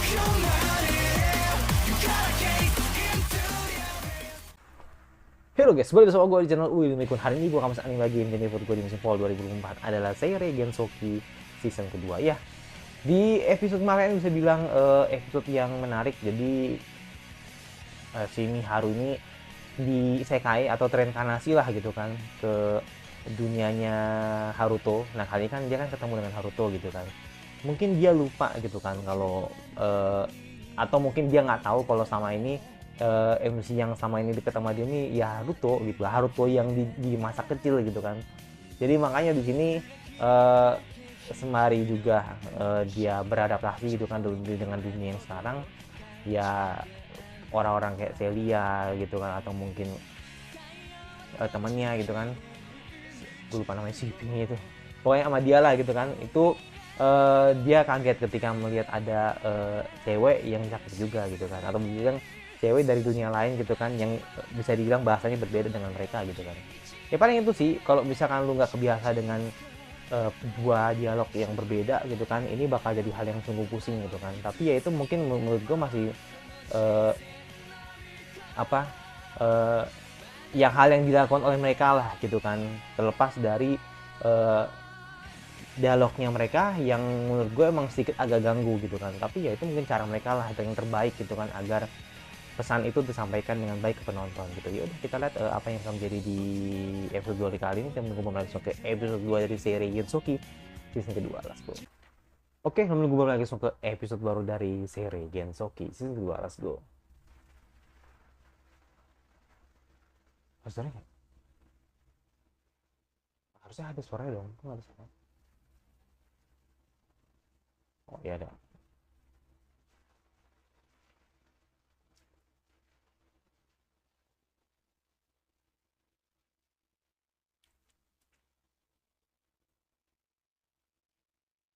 Halo guys, balik bersama gue di channel Uil Mikun. Hari ini gue akan anime lagi yang favorit gue di musim fall 2024 adalah Seirei Gensoki season kedua. Ya, di episode kemarin bisa bilang episode yang menarik. Jadi si Miharu ini disekai atau reinkarnasi lah gitu kan ke dunianya Haruto. Nah kali ini kan dia kan ketemu dengan Haruto gitu kan. Mungkin dia lupa gitu kan kalau atau mungkin dia nggak tahu kalau sama ini MC yang sama ini deket sama dia ini ya Haruto gitu lah, Haruto yang di masa kecil gitu kan. Jadi makanya di sini uh, semari juga dia beradaptasi gitu kan dengan dunia yang sekarang, ya orang-orang kayak Celia gitu kan, atau mungkin temennya gitu kan, gue lupa namanya si Pink itu, pokoknya sama dia lah gitu kan. Itu dia kaget ketika melihat ada cewek yang cakep juga gitu kan, atau bilang cewek dari dunia lain gitu kan, yang bisa dibilang bahasanya berbeda dengan mereka gitu kan. Ya paling itu sih, kalau misalkan lu nggak kebiasa dengan dua dialog yang berbeda gitu kan, ini bakal jadi hal yang sungguh pusing gitu kan. Tapi ya itu mungkin menurut gue masih uh, apa uh, yang hal yang dilakukan oleh mereka lah gitu kan, terlepas dari uh, dialognya mereka yang menurut gue emang sedikit agak ganggu gitu kan. Tapi ya itu mungkin cara mereka lah yang terbaik gitu kan, agar pesan itu disampaikan dengan baik ke penonton gitu. Ya udah kita lihat apa yang akan menjadi di episode 2 kali ini. Kita menunggu langsung ke episode 2 dari seri Gensoki season kedua. Let's go. Oke, menunggu lagi langsung ke episode baru dari seri Gensoki season kedua. Let's go. Harusnya harusnya ada suaranya dong. Kok ada suara? Oh iya ada.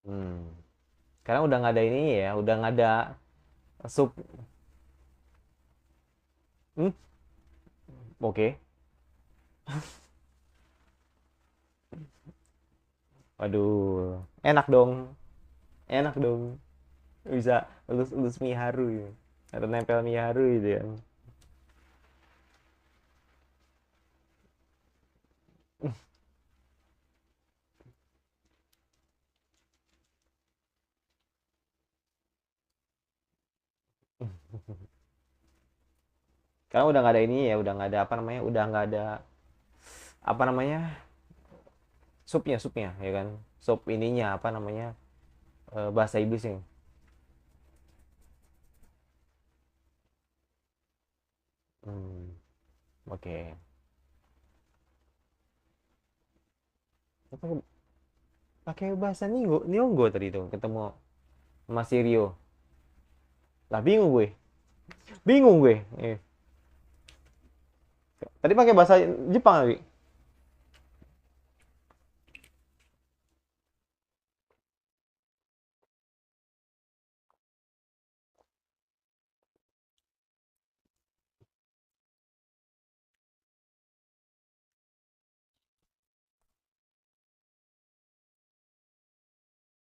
Hmm. Karena udah nggak ada ini ya, udah nggak ada sub. Hmm? Oke. Waduh, enak dong, enak dong. Bisa lulus Miharu ya. Atau nempel Miharu gitu ya. Karena udah nggak ada ini ya, udah nggak ada apa namanya, udah nggak ada apa namanya, supnya ya kan, sup ininya apa namanya, bahasa iblisnya. Hmm, oke. Pakai pakai bahasa Nihongo tadi tuh ketemu sama si Rio. Lah bingung gue. Tadi pakai bahasa Jepang lagi.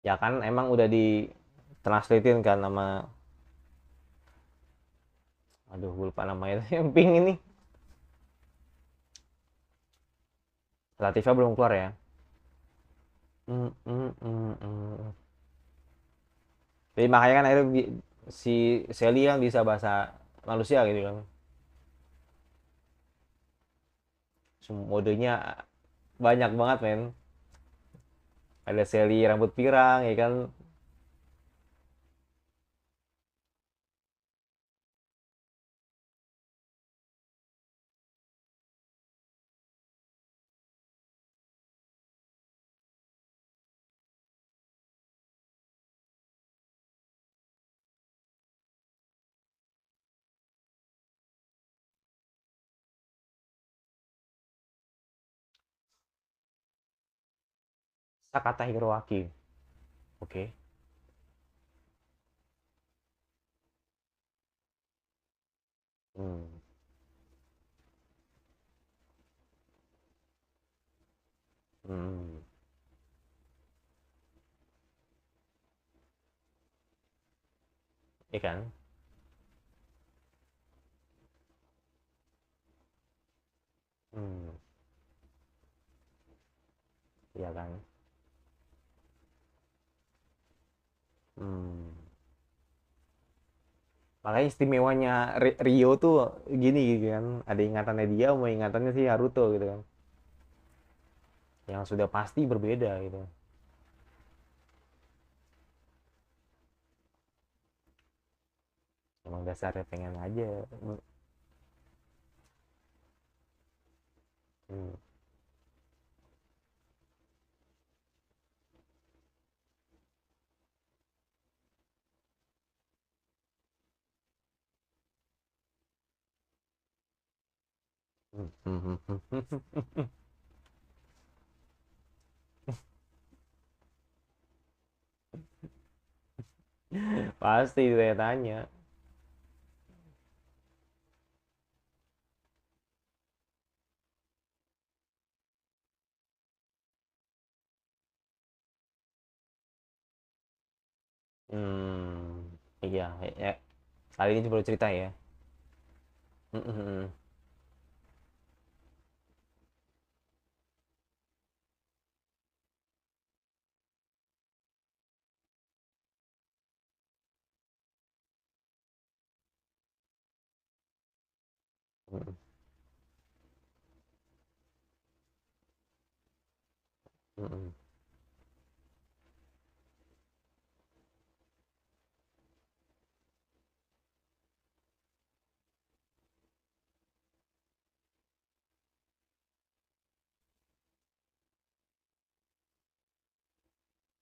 Ya kan emang udah di translatein kan nama, aduh gue lupa namanya yang pink ini. Latifah belum keluar ya. Hmm, hmm, hmm, hmm. Jadi makanya kan akhirnya si Sally kan bisa bahasa manusia gitu kan. Modenya banyak banget men. Ada Sally rambut pirang ya kan. Sakata Hiroaki. Oke. Hmm. Hmm. ya kan? Hmm, ya kan? Hmm. Makanya istimewanya Rio tuh gini gitu kan, ada ingatannya dia, mau ingatannya si Haruto gitu kan, yang sudah pasti berbeda gitu. Emang dasarnya pengen aja. Hmm. Pasti saya tanya. Iya, ya. Kali ini baru cerita ya.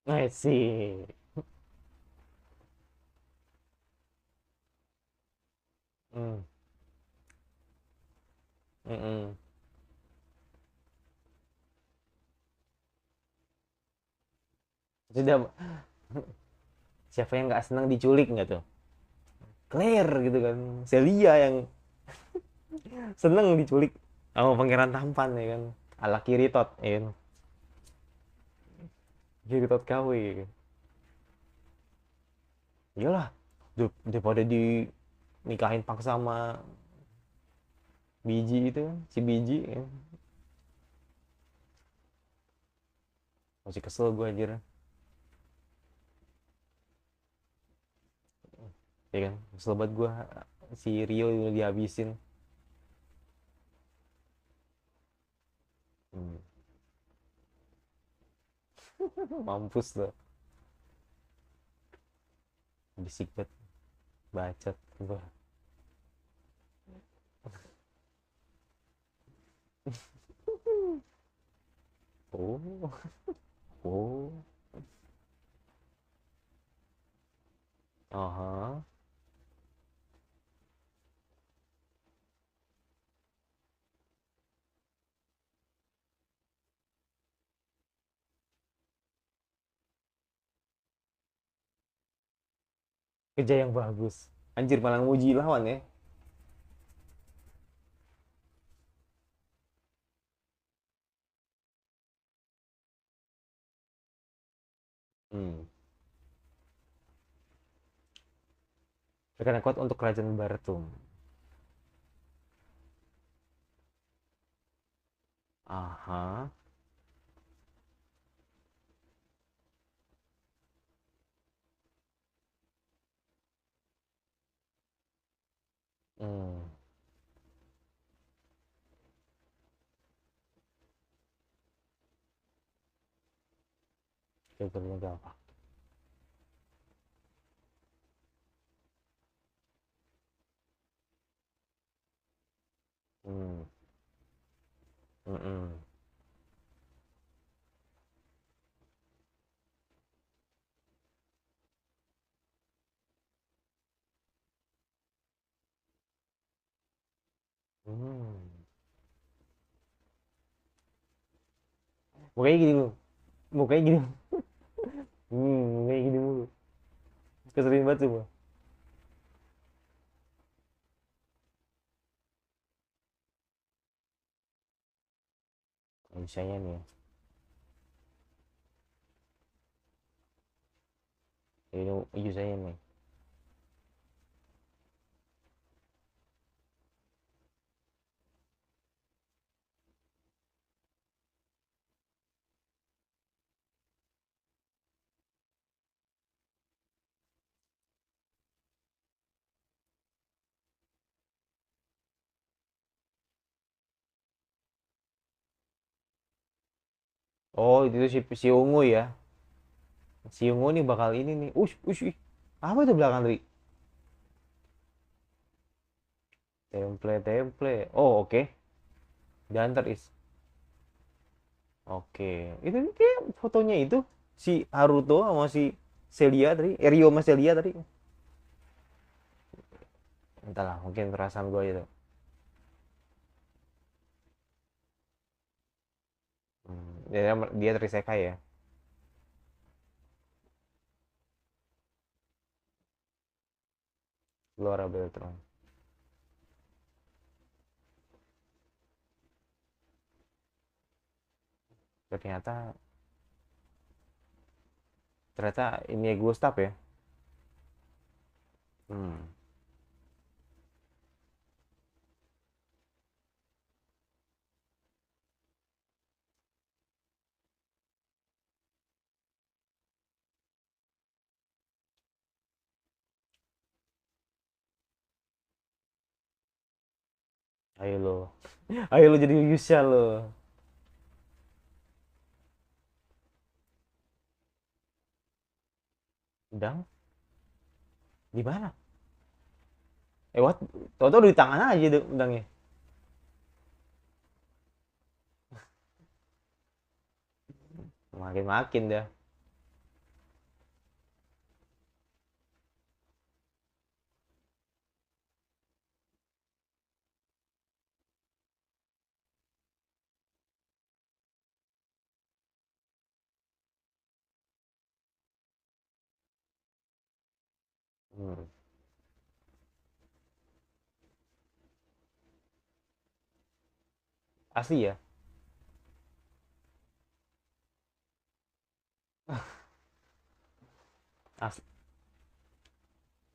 I see. Hmm. Mm-mm. Sudah, siapa yang nggak senang diculik nggak tuh? Claire gitu kan, Celia yang seneng diculik sama pangeran tampan ya kan, ala Kiritot ya kan, Kiritot KW ya kan. Iyalah, daripada di nikahin paksa sama biji itu kan, si biji ya kan. Masih kesel gue anjir ya kan, kesel banget gue, si Rio udah dihabisin. Hmm. Mampus tuh, bisik banget, bacot gue. Oh. Oh. Aha. Kerja yang bagus anjir, malah nguji lawan ya. Hmm. Rekan kuat untuk kerajaan Bartum. Aha. Hmm. Filternya apa? Hmm. Mm-mm. Hmm. Mukanya gini lu. Mukanya gini. Mukanya gini mulu. Keselin banget semua. Misalnya nih ya. Ini usahanya nih. Oh, itu si Ungu ya. Si Ungu nih bakal ini nih. Ush, ush, ih. Apa itu belakang tadi? Template, template. Oh, oke. Diantar is. Oke. Itu kayak fotonya itu si Haruto sama si Celia tadi. Rio sama Celia tadi. Entahlah, mungkin perasaan gue itu. Dia terisekai ya. Laura Beltran. Ternyata ternyata ini Gustaf ya. Hmm. Ayo lo. Ayo lo jadi Yusha lo. Udang di mana? What? Tau-tau di tangan aja deh udangnya. Makin-makin dah. Hmm. Asli ya. Asli.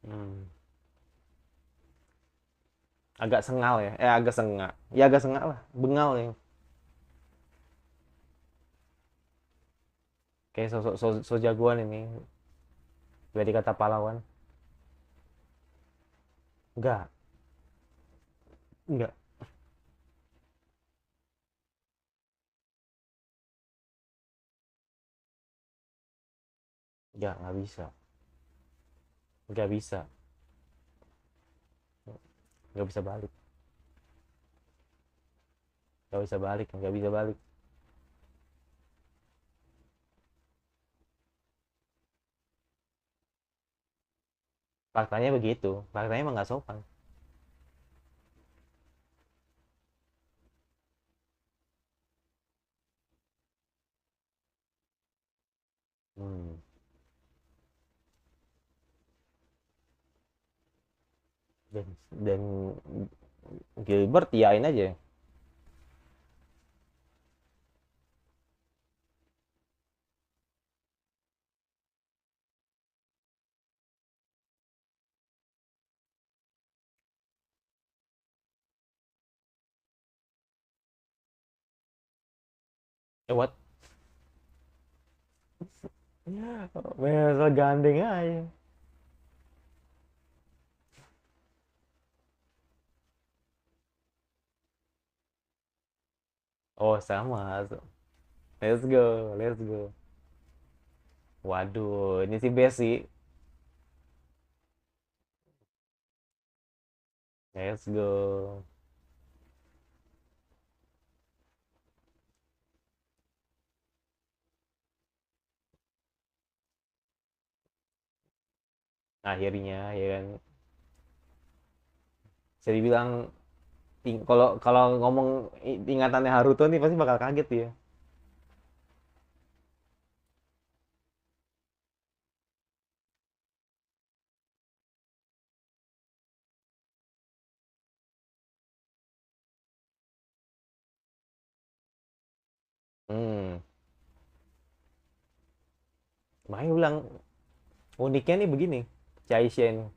Hmm. Agak sengal ya. Agak sengak. Ya agak sengak lah. Bengal ya. Kayak sosok so jagoan ini. Gak dikata pahlawan. Enggak. Enggak. Enggak bisa. Enggak bisa. Enggak bisa balik. Enggak bisa balik. Enggak bisa balik. Faktanya begitu. Faktanya emang nggak sopan. Hmm. Dan Gilbert yain aja. What? Mesel gandeng aja. Oh sama. Let's go, let's go. Waduh, ini sih best sih. Let's go. Akhirnya ya kan. Bisa dibilang kalau kalau ngomong ingatannya Haruto nih pasti bakal kaget ya. Hmm. Makanya gue bilang uniknya nih begini. Chaishen.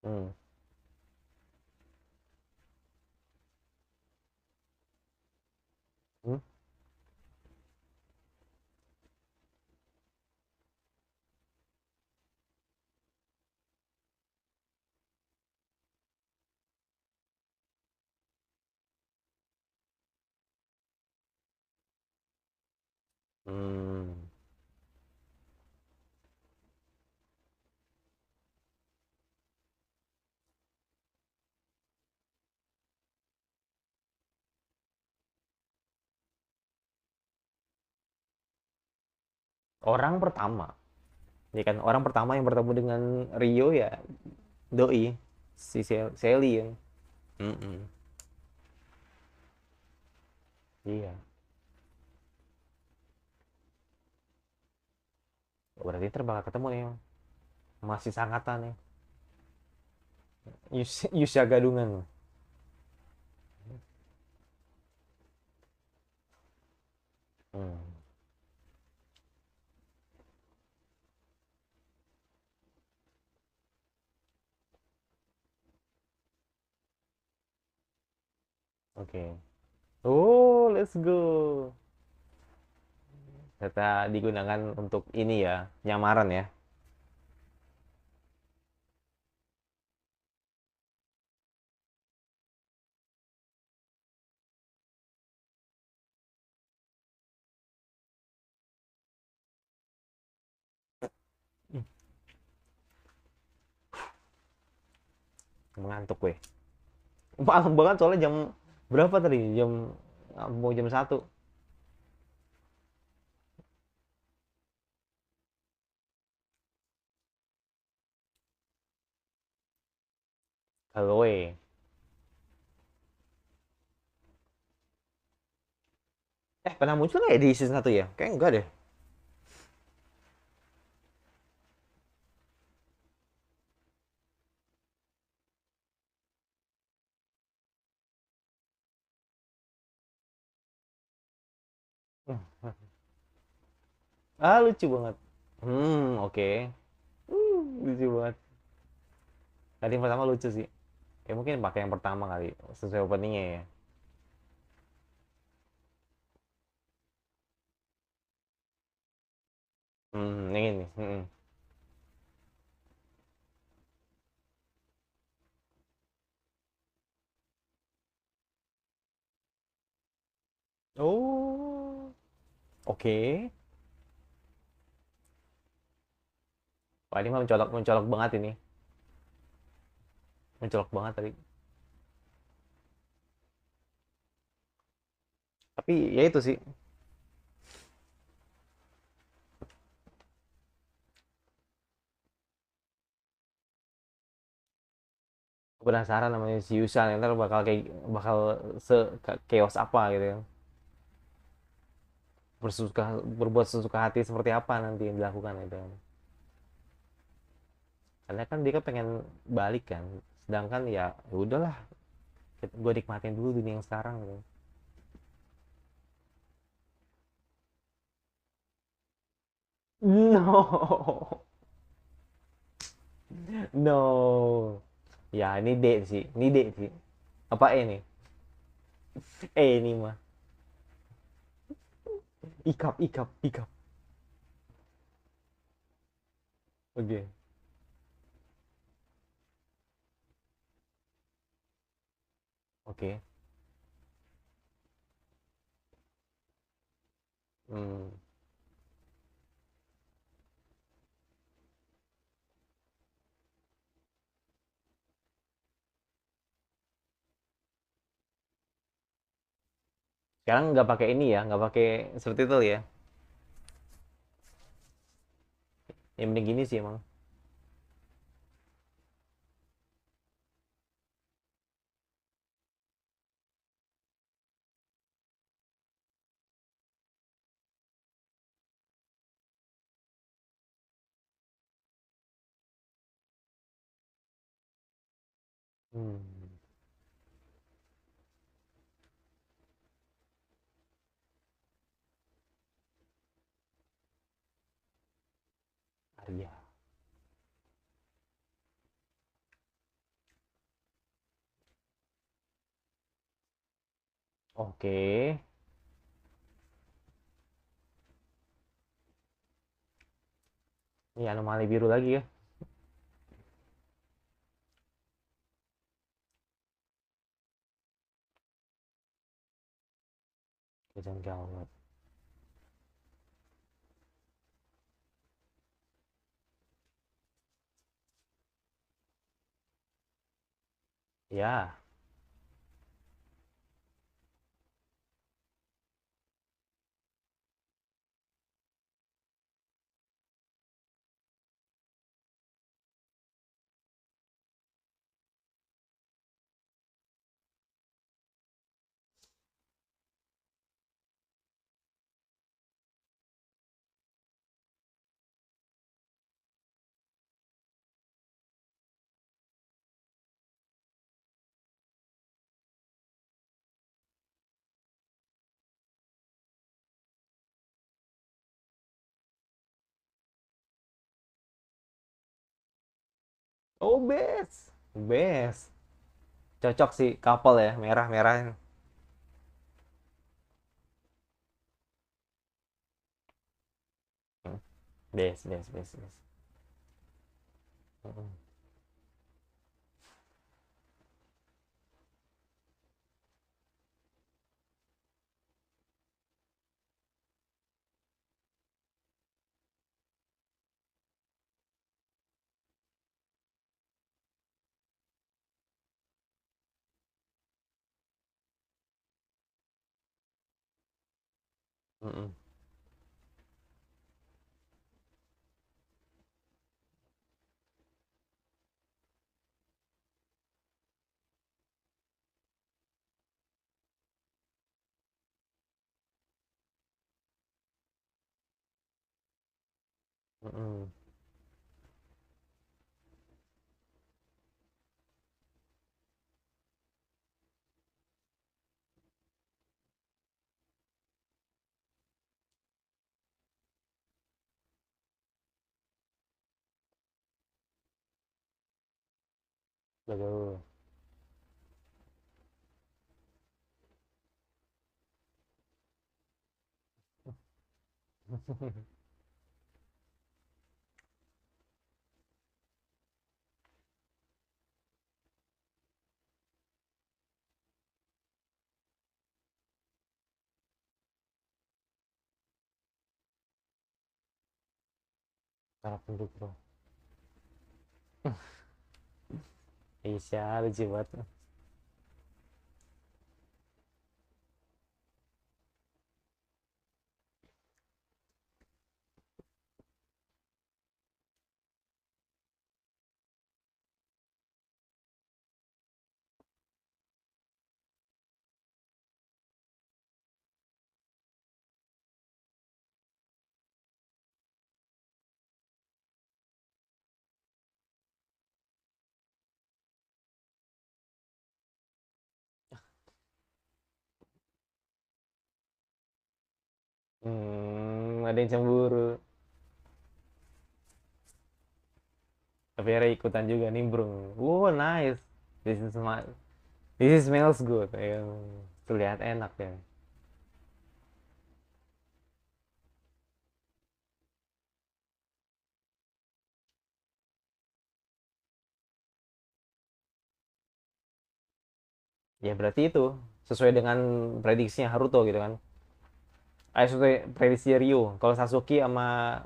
Hmm. Hmm. Hmm. Orang pertama, ya kan, orang pertama yang bertemu dengan Rio ya doi si Sally yang. Mm-mm. Iya, berarti terbakar ketemu nih, masih sangatan nih. Yusya Gadungan. Hmm. Oke. Okay. Oh, let's go. Ternyata digunakan untuk ini ya, nyamaran ya. Mengantuk gue. Malam banget soalnya jam berapa tadi? Mau jam 1. Halloween. Pernah muncul nggak ya di season 1 ya? Kayak enggak deh. Ah, lucu banget. Oke. Okay. Lucu banget. Tadi yang pertama lucu sih. Ya mungkin pakai yang pertama kali, sesuai openingnya ya. Yang ini. Oh, oke. Okay. Wah, ini mah mencolok mencolok banget ini. Mencolok banget tadi. Tapi ya itu sih. Penasaran namanya si Yusan ntar bakal se chaos apa gitu ya. Berbuat sesuka hati seperti apa nanti yang dilakukan itu. Karena kan dia kan pengen balik kan. Sedangkan ya udahlah, gue nikmatin dulu dunia yang sekarang gitu. No. No. Ya ini D sih. Ini D sih. Apa E nih? Ini mah. Ikap, ikap, ikap. Oke. Oke. Hmm. Sekarang nggak pakai ini ya, nggak pakai seperti itu ya. Yang penting gini sih emang. Hmm. Arya. Oke. Ini anomali biru lagi ya. Kejam gawat. Ya. Oh, best. Best. Cocok sih couple ya, merah-merah. Hmm, best, best, best, best. Mm-mm, mm-mm, mm-mm, betul. Cara penduk bro. Isya lucu banget. Ada yang cemburu. Tapi Ray ikutan juga nimbrung. Wow, nice. This is my, this smells good. Ya, terlihat enak ya. Ya berarti itu sesuai dengan prediksinya Haruto gitu kan. Sesuai prediksi Ryo. Kalau Sasuke sama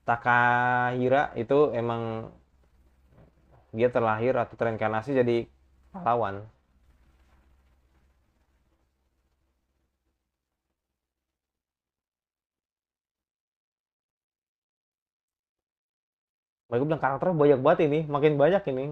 Takahira itu emang dia terlahir atau terinkarnasi jadi pahlawan. Mereka bilang karakternya banyak banget ini, makin banyak ini.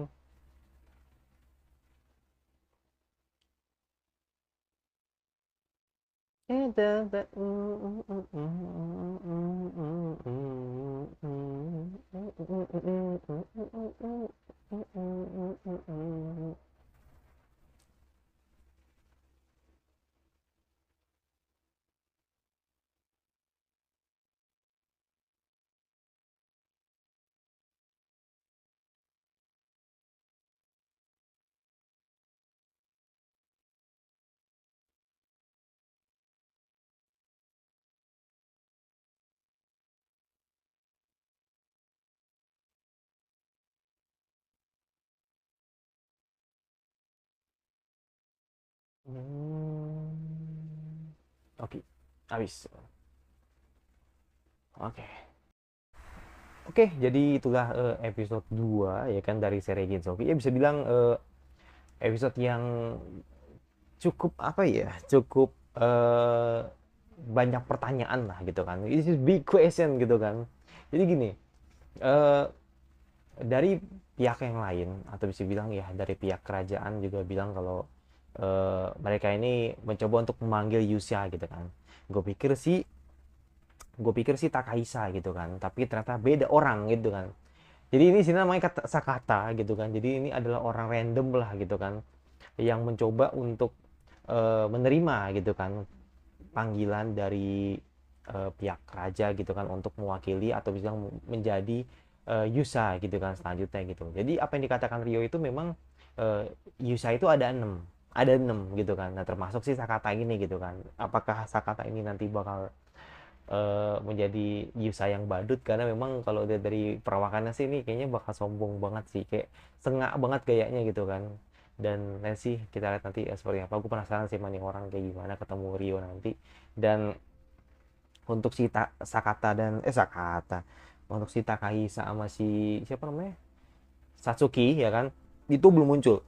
Oke, habis. Oke. Oke, jadi itulah episode 2 ya kan dari seri Gensoki. Ya bisa bilang episode yang cukup apa ya, cukup banyak pertanyaan lah gitu kan. This is big question gitu kan. Jadi gini, eh, dari pihak yang lain atau bisa bilang ya dari pihak kerajaan juga bilang kalau mereka ini mencoba untuk memanggil Yusha gitu kan. Gue pikir sih gue pikir sih Takahisa gitu kan, tapi ternyata beda orang gitu kan. Jadi ini sini namanya Sakata gitu kan. Jadi ini adalah orang random lah gitu kan, yang mencoba untuk menerima gitu kan panggilan dari pihak raja gitu kan untuk mewakili atau bisa menjadi Yusa gitu kan selanjutnya gitu. Jadi apa yang dikatakan Rio itu memang uh, Yusa itu ada enam gitu kan. Nah termasuk si Sakata ini gitu kan. Apakah Sakata ini nanti bakal menjadi Yusa yang badut, karena memang kalau dari perawakannya sih ini kayaknya bakal sombong banget sih, kayak sengak banget gayanya gitu kan. Dan nanti kita lihat nanti seperti apa. Gue penasaran sih mana orang kayak gimana ketemu Rio nanti. Dan untuk si Sakata dan Sakata, untuk si Takahisa sama si siapa namanya Satsuki ya kan, itu belum muncul,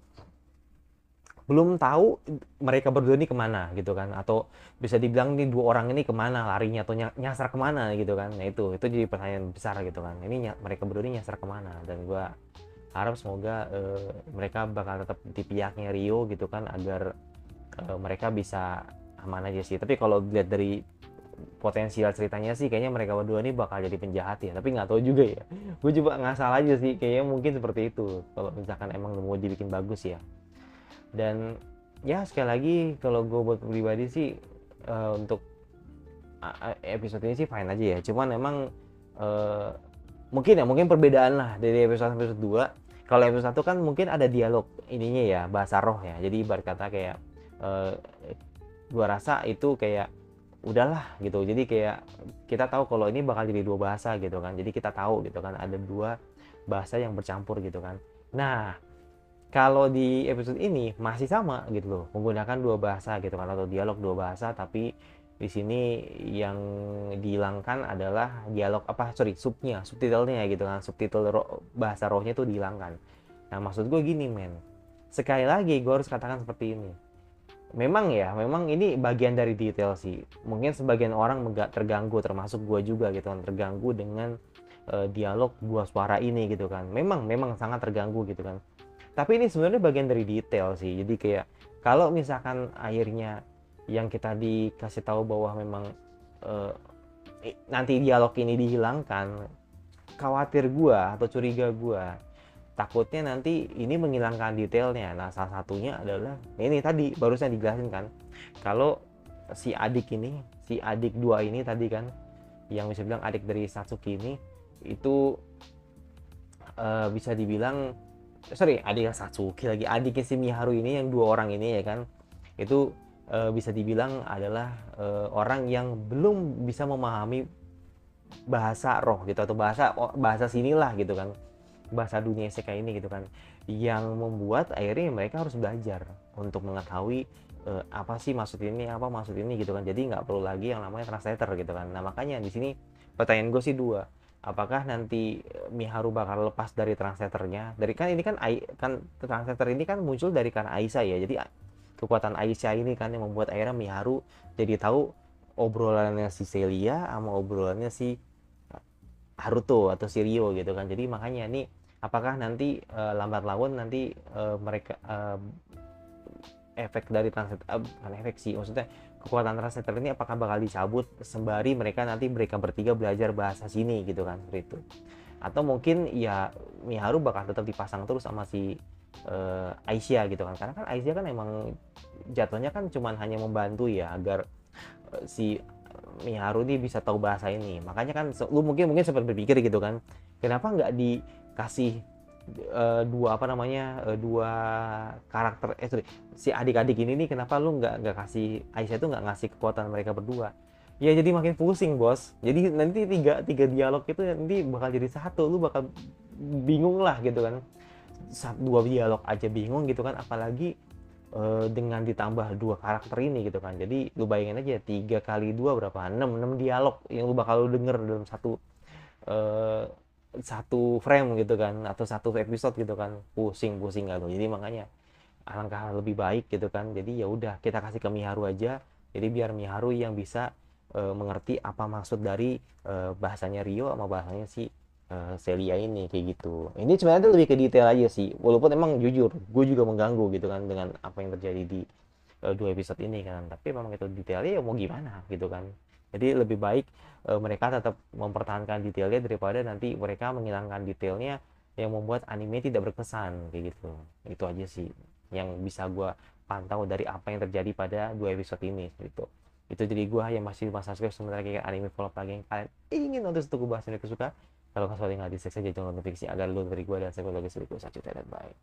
belum tahu mereka berdua ini kemana gitu kan, atau bisa dibilang nih dua orang ini kemana larinya atau nyasar kemana gitu kan. Nah itu jadi pertanyaan besar gitu kan, ini mereka berdua ini nyasar kemana. Dan gue harap semoga mereka bakal tetap di pihaknya Rio gitu kan, agar mereka bisa aman aja sih. Tapi kalau dilihat dari potensial ceritanya sih kayaknya mereka berdua ini bakal jadi penjahat ya, tapi nggak tahu juga ya. Gue coba ngasal aja sih, kayaknya mungkin seperti itu kalau misalkan emang mau dibikin bagus ya. Dan ya sekali lagi kalau gue buat pribadi sih untuk episode ini sih fine aja ya. Cuman emang mungkin perbedaan lah dari episode 2. Kalau episode 1 kan mungkin ada dialog ininya ya, bahasa roh ya. Jadi ibarat kata kayak gua rasa itu kayak udahlah gitu. Jadi kayak kita tahu kalau ini bakal jadi dua bahasa gitu kan. Jadi kita tahu gitu kan ada dua bahasa yang bercampur gitu kan. Nah, kalau di episode ini masih sama gitu loh, menggunakan dua bahasa gitu kan, atau dialog dua bahasa, tapi di sini yang dihilangkan adalah dialog subtitlenya gitu kan, bahasa rohnya itu dihilangkan. Nah maksud gue gini men, sekali lagi gue harus katakan seperti ini, memang ini bagian dari detail sih. Mungkin sebagian orang terganggu, termasuk gue juga gitu kan, terganggu dengan dialog dua suara ini gitu kan. Memang sangat terganggu gitu kan. Tapi ini sebenarnya bagian dari detail sih. Jadi kayak kalau misalkan akhirnya yang kita dikasih tahu bahwa memang nanti dialog ini dihilangkan, khawatir gua atau curiga gua takutnya nanti ini menghilangkan detailnya. Nah salah satunya adalah ini tadi barusan dijelasin kan, kalau si adik dua ini tadi kan, yang bisa bilang adik dari Satsuki ini itu bisa dibilang adiknya Satsuki lagi, adiknya si Miharu ini, yang dua orang ini ya kan, itu bisa dibilang adalah orang yang belum bisa memahami bahasa roh gitu, atau bahasa sinilah gitu kan, bahasa dunia isekai ini gitu kan, yang membuat akhirnya mereka harus belajar untuk mengetahui apa sih maksud ini gitu kan. Jadi nggak perlu lagi yang namanya translator gitu kan. Nah makanya di sini pertanyaan gue sih dua, apakah nanti Miharu bakal lepas dari translatornya, dari kan ini kan translator ini kan muncul dari karena Aisyah ya. Jadi kekuatan Aisyah ini kan yang membuat akhirnya Miharu jadi tahu obrolannya si Celia sama obrolannya si Haruto atau si Rio gitu kan. Jadi makanya nih apakah nanti lambat laun nanti mereka efek dari bukan efek sih, maksudnya kekuatan translator ini apakah bakal dicabut sembari mereka bertiga belajar bahasa sini gitu kan, seperti itu. Atau mungkin ya Miharu bakal tetap dipasang terus sama si Aisyah gitu kan, karena kan Aisyah kan emang jatuhnya kan cuman hanya membantu ya agar si Miharu ini bisa tahu bahasa ini. Makanya kan lu mungkin sempat berpikir gitu kan, kenapa nggak dikasih dua karakter si adik-adik ini nih, kenapa lu nggak kasih Aisyah itu, nggak ngasih kekuatan mereka berdua ya. Jadi makin pusing bos, jadi nanti tiga dialog itu nanti bakal jadi satu, lu bakal bingung lah gitu kan. Dua dialog aja bingung gitu kan, apalagi dengan ditambah dua karakter ini gitu kan. Jadi lu bayangin aja 3 kali 2 berapa, 6 dialog yang lu bakal denger dalam satu frame gitu kan, atau satu episode gitu kan. Pusing gak tuh. Jadi makanya alangkah lebih baik gitu kan. Jadi ya udah kita kasih ke Miharu aja, jadi biar Miharu yang bisa mengerti apa maksud dari bahasanya Rio sama bahasanya si Celia ini kayak gitu. Ini sebenarnya lebih ke detail aja sih, walaupun emang jujur gue juga mengganggu gitu kan dengan apa yang terjadi di 2 episode ini kan, tapi memang itu detailnya ya mau gimana gitu kan. Jadi lebih baik mereka tetap mempertahankan detailnya daripada nanti mereka menghilangkan detailnya yang membuat anime tidak berkesan kayak gitu. Itu aja sih yang bisa gue pantau dari apa yang terjadi pada 2 episode ini gitu. Itu jadi gue yang masih masa subscribe sementara kayak anime vlog lagi yang kalian ingin nonton untuk gue bahas yang suka. Kalau kalian nggak di saja jangan notifikasi agar lu dari gue dan saya lagi berikut. Bye.